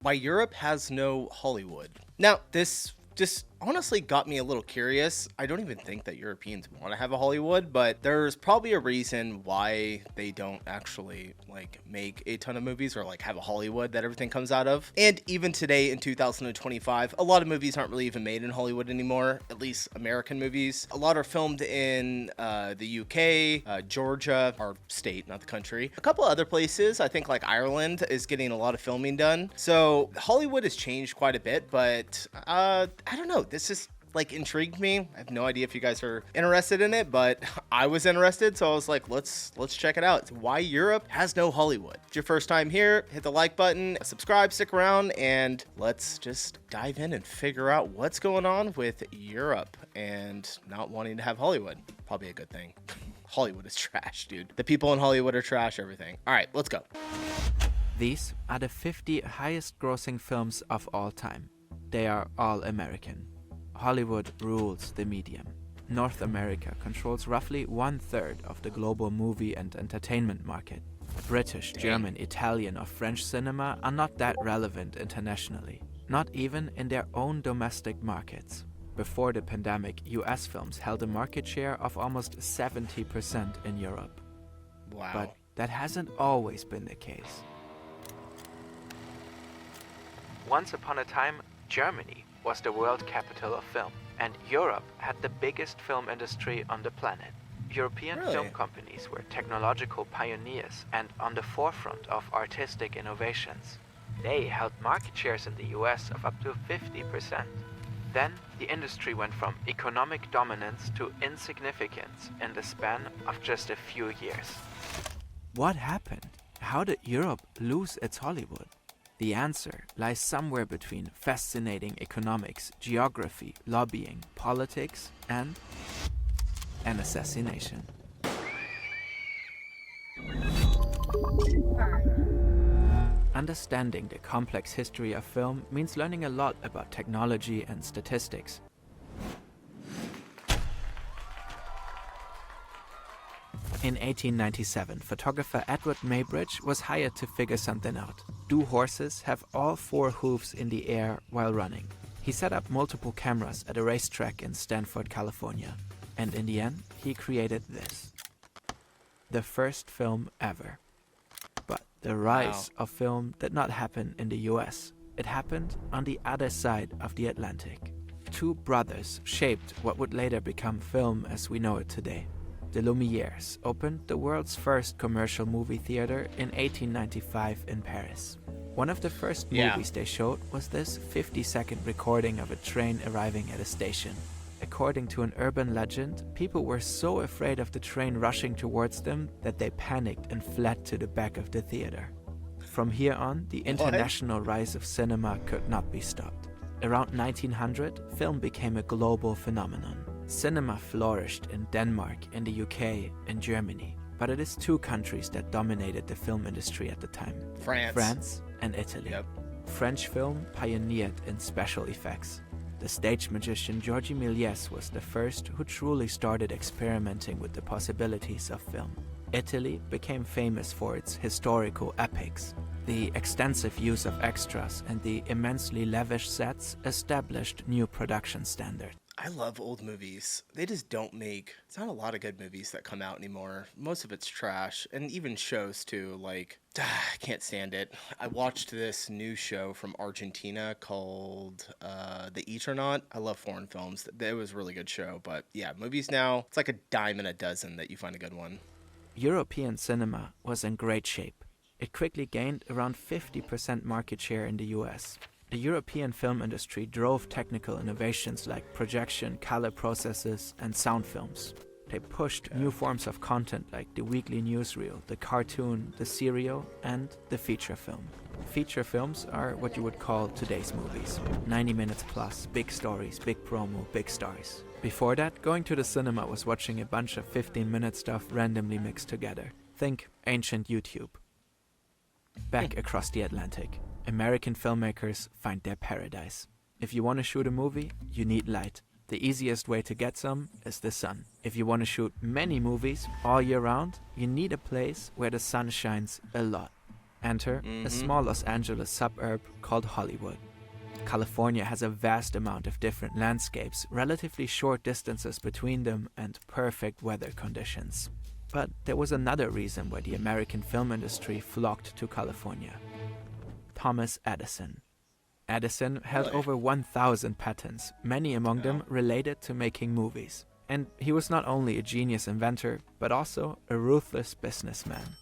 Why Europe has no Hollywood. Now, this just honestly got me a little curious. I don't even think that Europeans want to have a Hollywood, but there's probably a reason why they don't actually like make a ton of movies or like have a Hollywood that everything comes out of. And even today in 2025, a lot of movies aren't really even made in Hollywood anymore, at least American movies. A lot are filmed in the UK, Georgia, our state, not the country. A couple other places, I think like Ireland is getting a lot of filming done. So Hollywood has changed quite a bit, but I don't know. This is like intrigued me. I have no idea if you guys are interested in it, but I was interested, so I was like, let's check it out. It's why Europe has no Hollywood. If it's your first time here, hit the like button, subscribe, stick around, and let's just dive in and figure out what's going on with Europe and not wanting to have Hollywood. Probably a good thing. Hollywood is trash, dude. The people in Hollywood are trash, everything. All right, let's go. These are the 50 highest grossing films of all time. They are all American. Hollywood rules the medium. North America controls roughly 1/3 of the global movie and entertainment market. British, German, Italian, or French cinema are not that relevant internationally, not even in their own domestic markets. Before the pandemic, US films held a market share of almost 70% in Europe. Wow. But that hasn't always been the case. Once upon a time, Germany was the world capital of film, and Europe had the biggest film industry on the planet. European film companies were technological pioneers and on the forefront of artistic innovations. They held market shares in the US of up to 50%. Then, the industry went from economic dominance to insignificance in the span of just a few years. What happened? How did Europe lose its Hollywood? The answer lies somewhere between fascinating economics, geography, lobbying, politics, and an assassination. Understanding the complex history of film means learning a lot about technology and statistics. In 1897, photographer Edward Maybridge was hired to figure something out. Do horses have all four hooves in the air while running? He set up multiple cameras at a racetrack in Stanford, California. And in the end, he created this. The first film ever. But the rise of film did not happen in the US. It happened on the other side of the Atlantic. Two brothers shaped what would later become film as we know it today. The Lumières opened the world's first commercial movie theater in 1895 in Paris. One of the first movies they showed was this 50-second recording of a train arriving at a station. According to an urban legend, people were so afraid of the train rushing towards them that they panicked and fled to the back of the theater. From here on, the international rise of cinema could not be stopped. Around 1900, film became a global phenomenon. Cinema flourished in Denmark, in the UK, and Germany. But it is two countries that dominated the film industry at the time. France and Italy. French film pioneered in special effects. The stage magician Georges Méliès was the first who truly started experimenting with the possibilities of film. Italy became famous for its historical epics. The extensive use of extras and the immensely lavish sets established new production standards. I love old movies. They just don't make... It's not a lot of good movies that come out anymore. Most of it's trash. And even shows, too. Like, I can't stand it. I watched this new show from Argentina called The Eternaut. I love foreign films. It was a really good show. But yeah, movies now, it's like a dime in a dozen that you find a good one. European cinema was in great shape. It quickly gained around 50% market share in the US. The European film industry drove technical innovations like projection, color processes, and sound films. They pushed new forms of content like the weekly newsreel, the cartoon, the serial, and the feature film. Feature films are what you would call today's movies. 90 minutes plus, big stories, big promo, big stars. Before that, going to the cinema was watching a bunch of 15-minute stuff randomly mixed together. Think ancient YouTube. Back across the Atlantic, American filmmakers find their paradise. If you want to shoot a movie, you need light. The easiest way to get some is the sun. If you want to shoot many movies all year round, you need a place where the sun shines a lot. Enter a small Los Angeles suburb called Hollywood. California has a vast amount of different landscapes, relatively short distances between them, and perfect weather conditions. But there was another reason why the American film industry flocked to California. Thomas Edison. Edison held over 1,000 patents, many among them related to making movies. And he was not only a genius inventor, but also a ruthless businessman.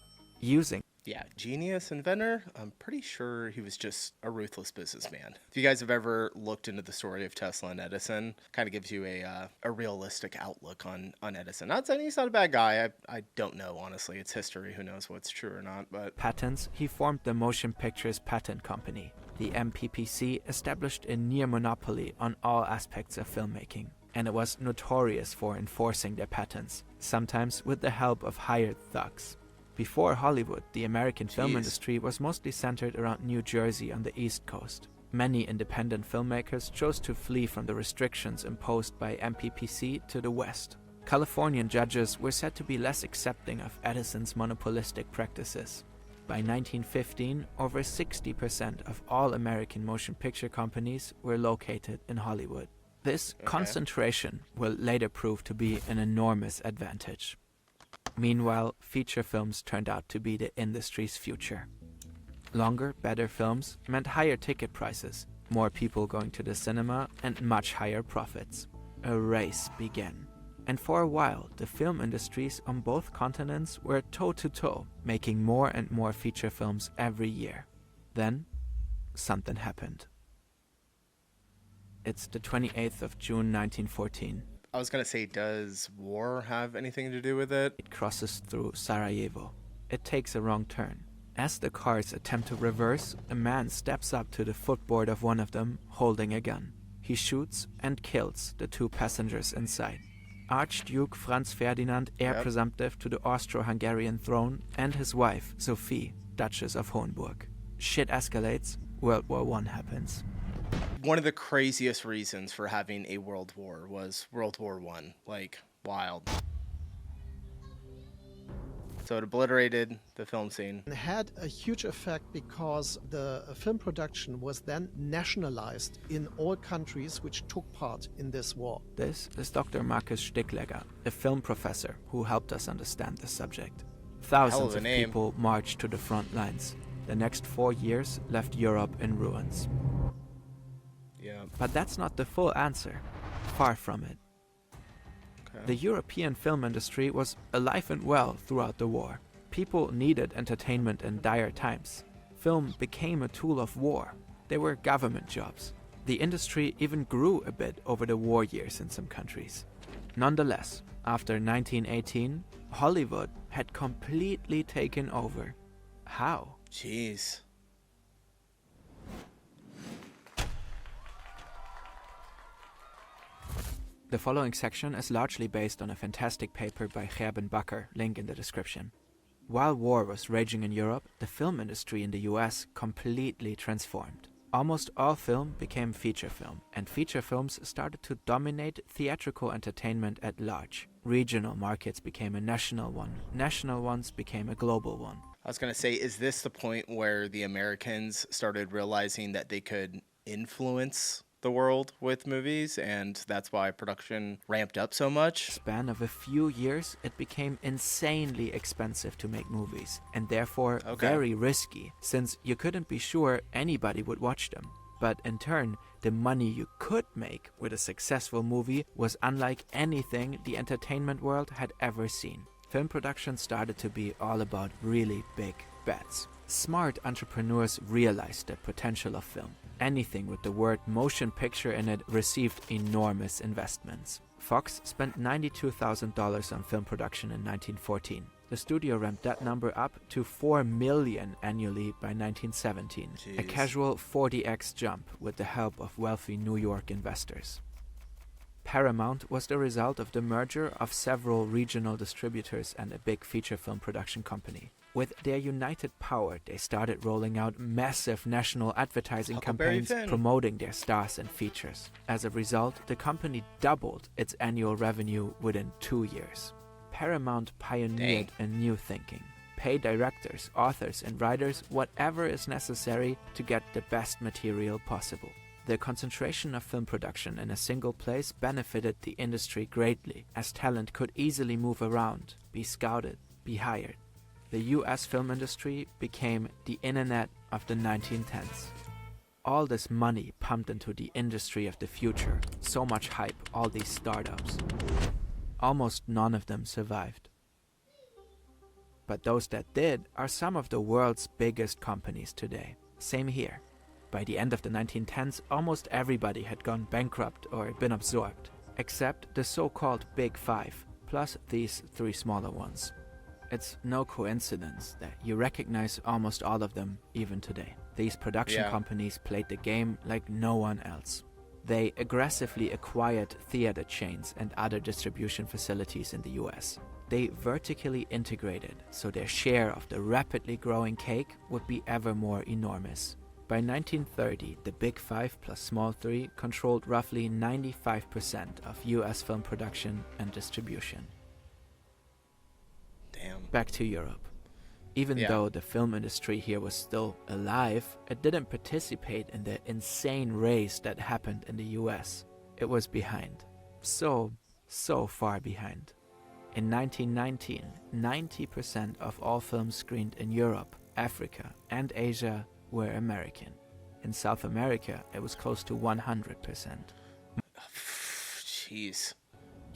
Genius inventor? I'm pretty sure he was just a ruthless businessman. If you guys have ever looked into the story of Tesla and Edison, kind of gives you a realistic outlook on Edison. Not saying he's not a bad guy. I don't know, honestly. It's history. Who knows what's true or not, but... Patents, he formed the Motion Pictures Patent Company. The MPPC established a near monopoly on all aspects of filmmaking, and it was notorious for enforcing their patents, sometimes with the help of hired thugs. Before Hollywood, the American film industry was mostly centered around New Jersey on the East Coast. Many independent filmmakers chose to flee from the restrictions imposed by MPPC to the West. Californian judges were said to be less accepting of Edison's monopolistic practices. By 1915, over 60% of all American motion picture companies were located in Hollywood. This concentration will later prove to be an enormous advantage. Meanwhile, feature films turned out to be the industry's future. Longer, better films meant higher ticket prices, more people going to the cinema, and much higher profits. A race began. And for a while, the film industries on both continents were toe-to-toe, making more and more feature films every year. Then, something happened. It's the 28th of June 1914. I was going to say, does war have anything to do with it? It crosses through Sarajevo. It takes a wrong turn. As the cars attempt to reverse, a man steps up to the footboard of one of them, holding a gun. He shoots and kills the two passengers inside. Archduke Franz Ferdinand, heir presumptive to the Austro-Hungarian throne, and his wife, Sophie, Duchess of Hohenburg. Shit escalates, World War I happens. One of the craziest reasons for having a world war was World War I. Like, wild. So it obliterated the film scene. It had a huge effect because the film production was then nationalized in all countries which took part in this war. This is Dr. Markus Sticklegger, a film professor who helped us understand the subject. Thousands of people marched to the front lines. The next 4 years left Europe in ruins. But that's not the full answer. Far from it. The European film industry was alive and well throughout the war. People needed entertainment in dire times. Film became a tool of war. They were government jobs. The industry even grew a bit over the war years in some countries. Nonetheless, after 1918, Hollywood had completely taken over. How? Jeez. The following section is largely based on a fantastic paper by Gerben Bakker, link in the description. While war was raging in Europe, the film industry in the US completely transformed. Almost all film became feature film, and feature films started to dominate theatrical entertainment at large. Regional markets became a national one, national ones became a global one. I was going to say, is this the point where the Americans started realizing that they could influence the world with movies, and that's why production ramped up so much? Span of a few years, it became insanely expensive to make movies, and therefore very risky, since you couldn't be sure anybody would watch them. But in turn, the money you could make with a successful movie was unlike anything the entertainment world had ever seen. Film production started to be all about really big bets. Smart entrepreneurs realized the potential of film. Anything with the word motion picture in it received enormous investments. Fox spent $92,000 on film production in 1914. The studio ramped that number up to $4 million annually by 1917, a casual 40x jump with the help of wealthy New York investors. Paramount was the result of the merger of several regional distributors and a big feature film production company. With their united power, they started rolling out massive national advertising campaigns promoting their stars and features. As a result, the company doubled its annual revenue within 2 years. Paramount pioneered a new thinking. pay directors, authors, and writers whatever is necessary to get the best material possible. The concentration of film production in a single place benefited the industry greatly, as talent could easily move around, be scouted, be hired. The US film industry became the internet of the 1910s. All this money pumped into the industry of the future, so much hype, all these startups. Almost none of them survived. But those that did are some of the world's biggest companies today. Same here. By the end of the 1910s, almost everybody had gone bankrupt or been absorbed, except the so-called Big Five, plus these three smaller ones. It's no coincidence that you recognize almost all of them even today. These production companies played the game like no one else. They aggressively acquired theater chains and other distribution facilities in the US. They vertically integrated, so their share of the rapidly growing cake would be ever more enormous. By 1930, the Big Five plus Small Three controlled roughly 95% of US film production and distribution. Damn. Back to Europe. Even though the film industry here was still alive, it didn't participate in the insane race that happened in the US. It was behind. So far behind. In 1919, 90% of all films screened in Europe, Africa, and Asia were American. In South America, it was close to 100%. Jeez.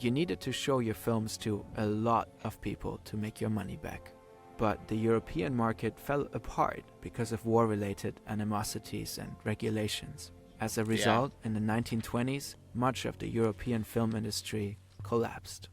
You needed to show your films to a lot of people to make your money back. But the European market fell apart because of war-related animosities and regulations. As a result, in the 1920s, much of the European film industry collapsed.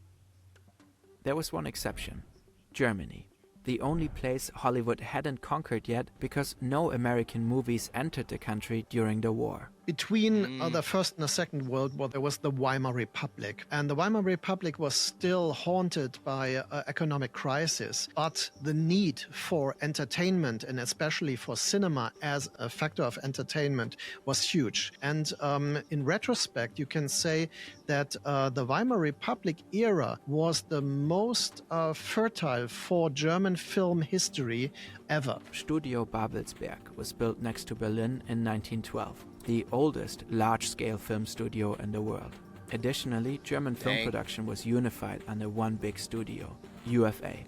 There was one exception: Germany. The only place Hollywood hadn't conquered yet because no American movies entered the country during the war. Between the First and the Second World War, there was the Weimar Republic. And the Weimar Republic was still haunted by economic crisis. But the need for entertainment, and especially for cinema as a factor of entertainment, was huge. And in retrospect, you can say that the Weimar Republic era was the most fertile for German film history ever. Studio Babelsberg was built next to Berlin in 1912. The oldest large-scale film studio in the world. Additionally, German film production was unified under one big studio, UFA.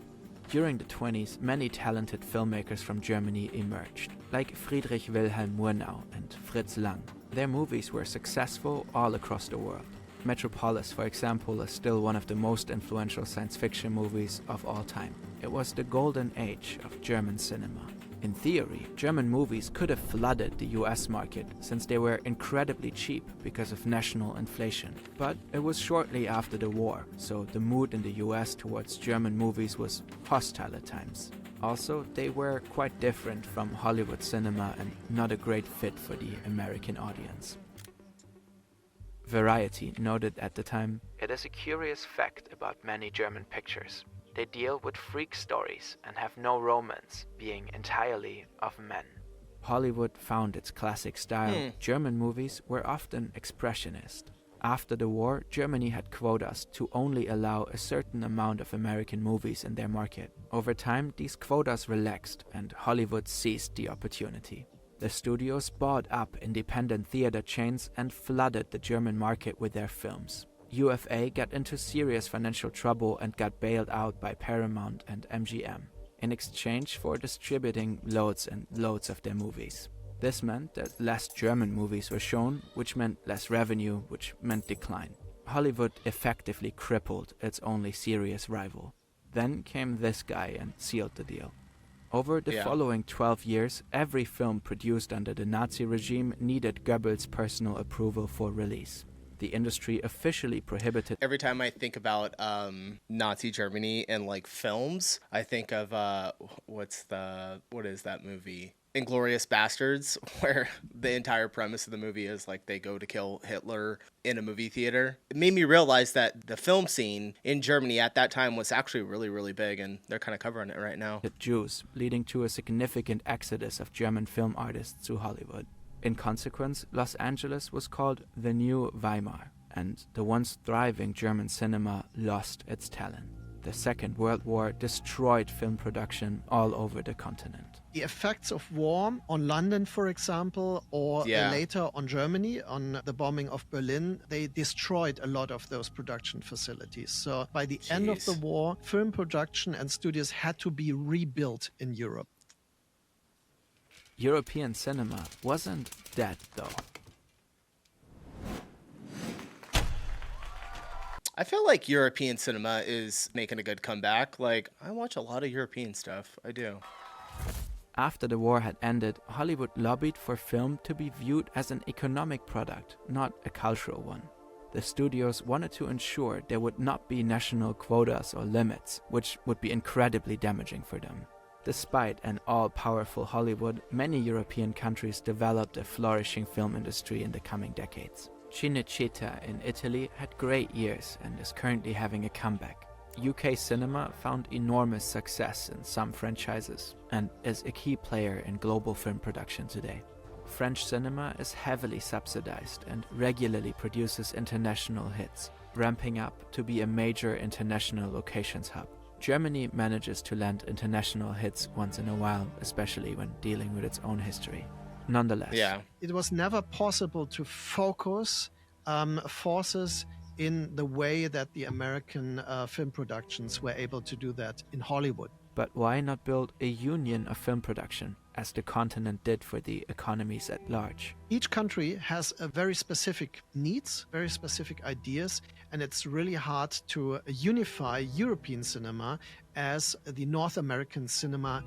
During the 20s, many talented filmmakers from Germany emerged, like Friedrich Wilhelm Murnau and Fritz Lang. Their movies were successful all across the world. Metropolis, for example, is still one of the most influential science fiction movies of all time. It was the golden age of German cinema. In theory, German movies could have flooded the US market since they were incredibly cheap because of national inflation. But it was shortly after the war, so the mood in the US towards German movies was hostile at times. Also, they were quite different from Hollywood cinema and not a great fit for the American audience. Variety noted at the time, "It is a curious fact about many German pictures. They deal with freak stories and have no romance, being entirely of men." Hollywood found its classic style. German movies were often expressionist. After the war, Germany had quotas to only allow a certain amount of American movies in their market. Over time, these quotas relaxed and Hollywood seized the opportunity. The studios bought up independent theater chains and flooded the German market with their films. UFA got into serious financial trouble and got bailed out by Paramount and MGM in exchange for distributing loads and loads of their movies. This meant that less German movies were shown, which meant less revenue, which meant decline. Hollywood effectively crippled its only serious rival. Then came this guy and sealed the deal. Over the following 12 years, every film produced under the Nazi regime needed Goebbels' personal approval for release. The industry officially prohibited. Every time I think about Nazi Germany and like films, I think of what is that movie? Inglourious Bastards, where the entire premise of the movie is like they go to kill Hitler in a movie theater. It made me realize that the film scene in Germany at that time was actually really, really big, and they're kind of covering it right now. Jews, leading to a significant exodus of German film artists to Hollywood. In consequence, Los Angeles was called the New Weimar, and the once thriving German cinema lost its talent. The Second World War destroyed film production all over the continent. The effects of war on London, for example, or later on Germany, on the bombing of Berlin, they destroyed a lot of those production facilities. So by the end of the war, film production and studios had to be rebuilt in Europe. European cinema wasn't dead, though. I feel like European cinema is making a good comeback. Like, I watch a lot of European stuff. I do. After the war had ended, Hollywood lobbied for film to be viewed as an economic product, not a cultural one. The studios wanted to ensure there would not be national quotas or limits, which would be incredibly damaging for them. Despite an all-powerful Hollywood, many European countries developed a flourishing film industry in the coming decades. Cinecittà in Italy had great years and is currently having a comeback. UK cinema found enormous success in some franchises and is a key player in global film production today. French cinema is heavily subsidized and regularly produces international hits, ramping up to be a major international locations hub. Germany manages to land international hits once in a while, especially when dealing with its own history. Nonetheless, it was never possible to focus forces in the way that the American film productions were able to do that in Hollywood. But why not build a union of film production, as the continent did for the economies at large? Each country has a very specific needs, very specific ideas, and it's really hard to unify European cinema as the North American cinema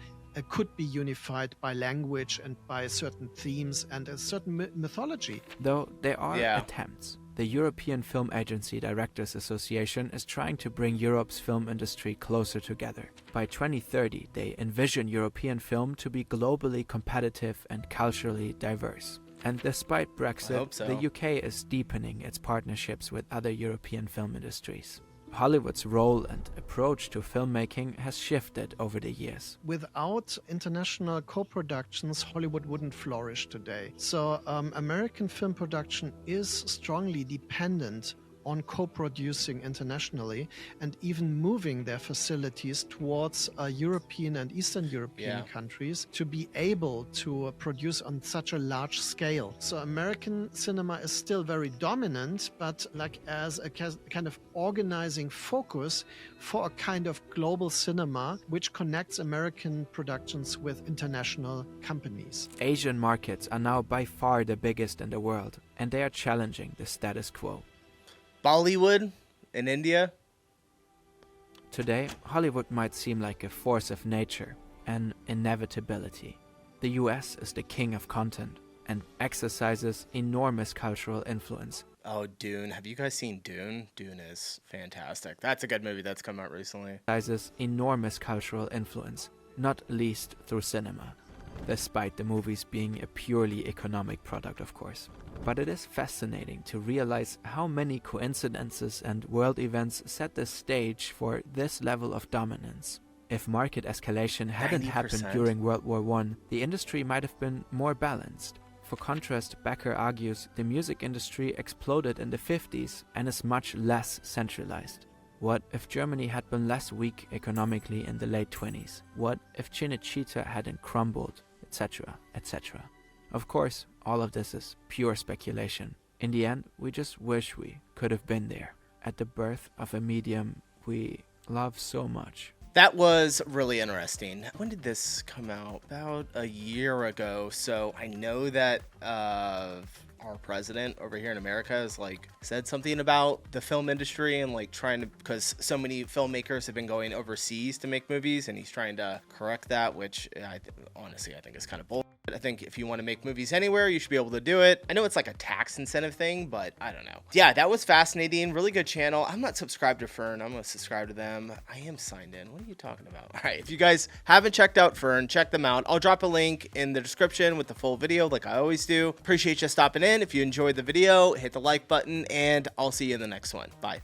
could be unified by language and by certain themes and a certain mythology. Though there are attempts. The European Film Agency Directors Association is trying to bring Europe's film industry closer together. By 2030, they envision European film to be globally competitive and culturally diverse. And despite Brexit, the UK is deepening its partnerships with other European film industries. Hollywood's role and approach to filmmaking has shifted over the years. Without international co-productions, Hollywood wouldn't flourish today. So American film production is strongly dependent on co-producing internationally and even moving their facilities towards European and Eastern European countries to be able to produce on such a large scale. So American cinema is still very dominant, but like as a kind of organizing focus for a kind of global cinema which connects American productions with international companies. Asian markets are now by far the biggest in the world, and they are challenging the status quo. Bollywood in India? Today, Hollywood might seem like a force of nature, an inevitability. The US is the king of content and exercises enormous cultural influence. Oh, Dune. Have you guys seen Dune? Dune is fantastic. That's a good movie that's come out recently. Exercises enormous cultural influence, not least through cinema. Despite the movies being a purely economic product, of course. But it is fascinating to realize how many coincidences and world events set the stage for this level of dominance. If market escalation hadn't 90%. happened during World War I, the industry might have been more balanced. For contrast, Becker argues the music industry exploded in the 50s and is much less centralized. What if Germany had been less weak economically in the late 20s? What if Cinecittà hadn't crumbled, etc., etc.? Of course, all of this is pure speculation. In the end, we just wish we could have been there, at the birth of a medium we love so much. That was really interesting. When did this come out? About a year ago. So I know that our president over here in America has like said something about the film industry and like trying to, because so many filmmakers have been going overseas to make movies, and he's trying to correct that, which honestly I think is kind of bullshit. I think if you want to make movies anywhere, you should be able to do it. I know it's like a tax incentive thing, but I don't know. Yeah, that was fascinating. Really good channel. I'm not subscribed to Fern. I'm going to subscribe to them. I am signed in. What are you talking about? All right. If you guys haven't checked out Fern, check them out. I'll drop a link in the description with the full video like I always do. Appreciate you stopping in. If you enjoyed the video, hit the like button, and I'll see you in the next one. Bye.